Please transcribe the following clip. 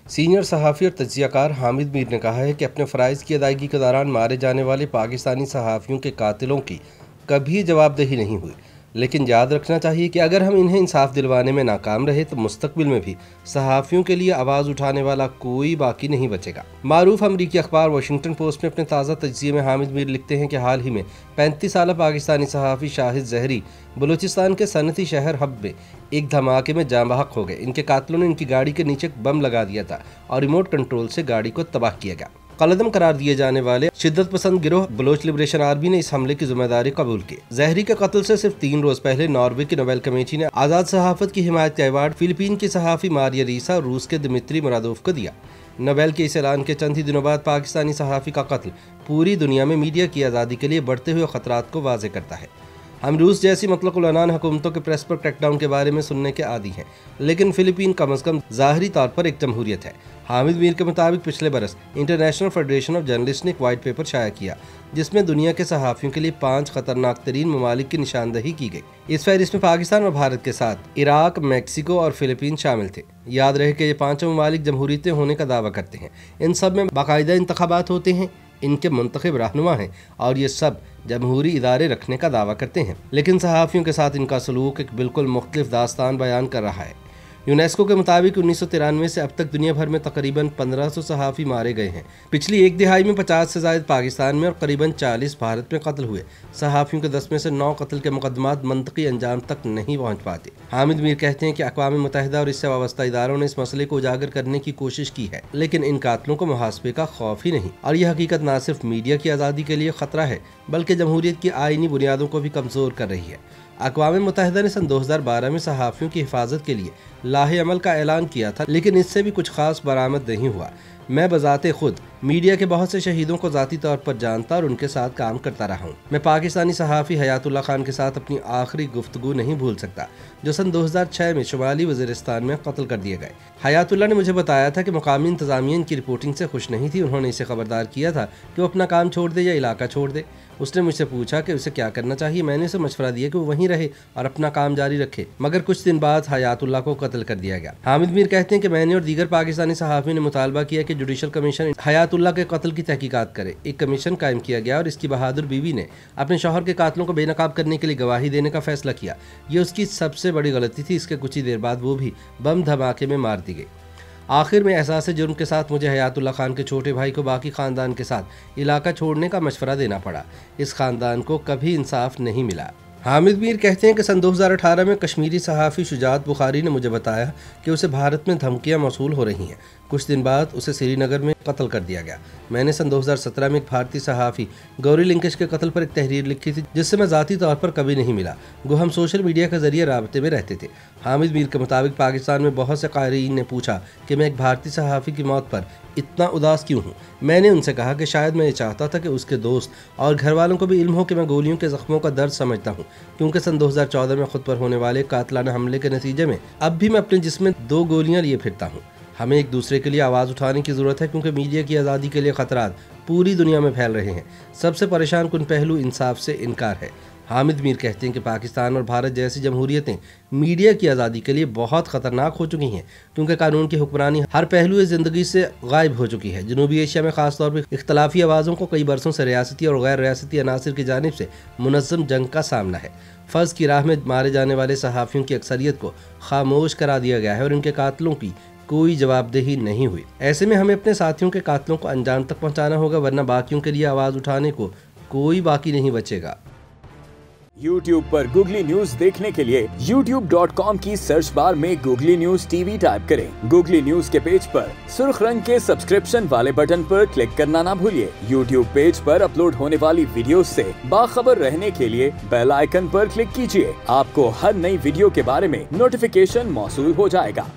Senior सहाफ़ी और तज्ज़ियाकार हामिद मीर ने कहा है कि अपने फ़राइज़ की अदायगी के दौरान मारे जाने वाले पाकिस्तानी सहाफ़ियों के कातिलों की कभी जवाबदेही नहीं हुई, लेकिन याद रखना चाहिए कि अगर हम इन्हें इंसाफ दिलवाने में नाकाम रहे तो मुस्तकबिल में भी सहाफ़ियों के लिए आवाज़ उठाने वाला कोई बाकी नहीं बचेगा। मारूफ अमरीकी अखबार वाशिंगटन पोस्ट में अपने ताज़ा तज्ज़िये में हामिद मीर लिखते हैं कि हाल ही में 35 साला पाकिस्तानी सहाफ़ी शाहिद ज़हरी बलूचिस्तान के सनती शहर हब में एक धमाके में जाँ बहक हो गए। इनके कातिलों ने इनकी गाड़ी के नीचे बम लगा दिया था और रिमोट कंट्रोल से गाड़ी को तबाह किया गया। कलदम करार दिए जाने वाले शिद्दत पसंद गिरोह बलोच लिबरेशन आर्मी ने इस हमले की जिम्मेदारी कबूल की। ज़हरी के कत्ल से सिर्फ 3 रोज पहले नॉर्वे की नोबेल कमेटी ने आज़ाद सहाफ़त की हिमायत का अवार्ड फिलीपीन की सहाफ़ी मारिया रीसा और रूस के दिमित्री मुरादोव को दिया। नोबेल के इस ऐलान के चंद ही दिनों बाद पाकिस्तानी सहाफ़ी का कत्ल पूरी दुनिया में मीडिया की आज़ादी के लिए बढ़ते हुए खतरात को वाज़े करता है। हम रूस जैसी मतलकुल अनान हुकूमतों के प्रेस पर क्रैकडाउन के बारे में सुनने के आदी हैं, लेकिन फिलीपीन कम अज़ कम ज़ाहरी तौर पर एक जमहूरियत है। हामिद मीर के मुताबिक पिछले बरस इंटरनेशनल फेडरेशन ऑफ जर्नलिस्ट ने एक वाइट पेपर शाया किया जिसमें दुनिया के सहाफ़ियों के लिए 5 खतरनाक तरीन ममालिक की निशानदही की गई। इस फहरिस्त में पाकिस्तान और भारत के साथ इराक, मैक्सिको और फिलीपीन शामिल थे। याद रहे कि ये 5 ममालिक जमहूरियतें होने का दावा करते हैं। इन सब में बाकायदा इंतखाबात होते हैं, इनके मुंतखब रहनुमा हैं और ये सब जमहूरी इदारे रखने का दावा करते हैं, लेकिन सहाफ़ियों के साथ इनका सलूक एक बिल्कुल मुख्तलिफ दास्तान बयान कर रहा है। यूनेस्को के मुताबिक 1993 से अब तक दुनिया भर में तकरीबन 1500 सहाफ़ी मारे गए हैं। पिछली एक दिहाई में 50 से ज़ायद पाकिस्तान में और करीबन 40 भारत में कत्ल हुए। सहाफ़ियों के 10 में से 9 कत्ल के मुकदमात मंतकी अंजाम तक नहीं पहुँच पाते। हामिद मीर कहते हैं कि अक़वाम मुत्तहिदा और इससे वाबस्ता इदारों ने इस मसले को उजागर करने की कोशिश की है, लेकिन इन कातलों को मुहासबे का खौफ ही नहीं। और यह हकीकत न सिर्फ मीडिया की आज़ादी के लिए ख़तरा है बल्कि जमहूरियत की आइनी बुनियादों को भी कमज़ोर कर रही है। अक़वाम मुत्तहिदा ने सन 2012 में सहाफ़ियों की हिफाजत के लिए लाहे अमल का ऐलान किया था, लेकिन इससे भी कुछ खास बरामद नहीं हुआ। मैं बज़ाते खुद मीडिया के बहुत से शहीदों को ज़ाती तौर पर जानता और उनके साथ काम करता रहा हूँ। मैं पाकिस्तानी सहाफ़ी हयातुल्लाह खान के साथ अपनी आखिरी गुफ्तगू नहीं भूल सकता, जो सन 2006 में शुमाली वज़ीरिस्तान में कत्ल कर दिए गए। हयातुल्लाह ने मुझे बताया था कि मुकामी इंतज़ामिया इनकी रिपोर्टिंग से खुश नहीं थी। उन्होंने इसे खबरदार किया था कि वो अपना काम छोड़ दे या इलाका छोड़ दे। उसने मुझसे पूछा कि उसे क्या करना चाहिए। मैंने उसे मशवरा दिया कि वो वहीं रहे और अपना काम जारी रखे, मगर कुछ दिन बाद हयातुल्लाह को कत्ल कर दिया गया। हामिद मीर कहते हैं कि मैंने और दीगर पाकिस्तानी सहाफ़ी ने मुतालबा किया कि जुडिशल कमीशन हयातुल्लाह के कत्ल की तहकीकात करे। एक कमीशन कायम किया गया और इसकी बहादुर बीवी ने अपने शौहर के कातलों को बेनकाब करने के लिए गवाही देने का फैसला किया। ये उसकी सबसे बड़ी गलती थी। इसके कुछ ही देर बाद वो भी बम धमाके में मार दी गई। आखिर में एहसास जुर्म के साथ मुझे हयातुल्लाह खान के छोटे भाई को बाकी ख़ानदान के साथ इलाका छोड़ने का मशवरा देना पड़ा। इस ख़ानदान को कभी इंसाफ नहीं मिला। हामिद मीर कहते हैं कि सन 2018 में कश्मीरी सहाफ़ी शुजात बुखारी ने मुझे बताया कि उसे भारत में धमकियां मौसूल हो रही हैं। कुछ दिन बाद उसे श्रीनगर में कत्ल कर दिया गया। मैंने सन 2017 में एक भारतीय सहाफ़ी गौरी लिंकेश के कत्ल पर एक तहरीर लिखी थी जिससे मैं ज़ाती तौर पर कभी नहीं मिला। गो हम सोशल मीडिया के ज़रिए राबते में रहते थे। हामिद मीर के मुताबिक पाकिस्तान में बहुत से क़ारीन ने पूछा कि मैं एक भारतीय सहाफ़ी की मौत पर इतना उदास क्यों हूँ। मैंने उनसे कहा कि शायद मैं ये चाहता था कि उसके दोस्त और घर वालों को भी इल्म हो कि मैं गोलियों के ज़ख्मों का दर्द समझता हूँ, क्योंकि सन 2014 में खुद पर होने वाले कातलाना हमले के नतीजे में अब भी मैं अपने जिस्म में 2 गोलियाँ लिए फिरता हूँ। हमें एक दूसरे के लिए आवाज़ उठाने की ज़रूरत है, क्योंकि मीडिया की आज़ादी के लिए ख़तरात पूरी दुनिया में फैल रहे हैं। सबसे परेशान कुन पहलू इंसाफ से इनकार है। हामिद मीर कहते हैं कि पाकिस्तान और भारत जैसी जमहूरियतें मीडिया की आज़ादी के लिए बहुत ख़तरनाक हो चुकी हैं, क्योंकि कानून की हुक्मरानी हर पहलू ज़िंदगी से गायब हो चुकी है। जनूबी एशिया में ख़ासतौर पर इख्तलाफी आवाज़ों को कई बरसों से रियासती और गैर रियासती अनासर की जानिब से मुनज़्ज़म जंग का सामना है। फ़र्ज़ की राह में मारे जाने वाले सहाफ़ियों की अक्सरियत को खामोश करा दिया गया है और इनके कातलों की कोई जवाबदेही नहीं हुई। ऐसे में हमें अपने साथियों के कातलों को अंजाम तक पहुँचाना होगा, वरना बाकियों के लिए आवाज़ उठाने को कोई बाकी नहीं बचेगा। YouTube पर गूगली न्यूज देखने के लिए youtube.com की सर्च बार में गूगली न्यूज TV टाइप करें। गूगली न्यूज के पेज पर सुर्ख रंग के सब्सक्रिप्शन वाले बटन पर क्लिक करना ना भूलिए। YouTube पेज पर अपलोड होने वाली वीडियोस से बाखबर रहने के लिए बेल आइकन पर क्लिक कीजिए। आपको हर नई वीडियो के बारे में नोटिफिकेशन मौसूल हो जाएगा।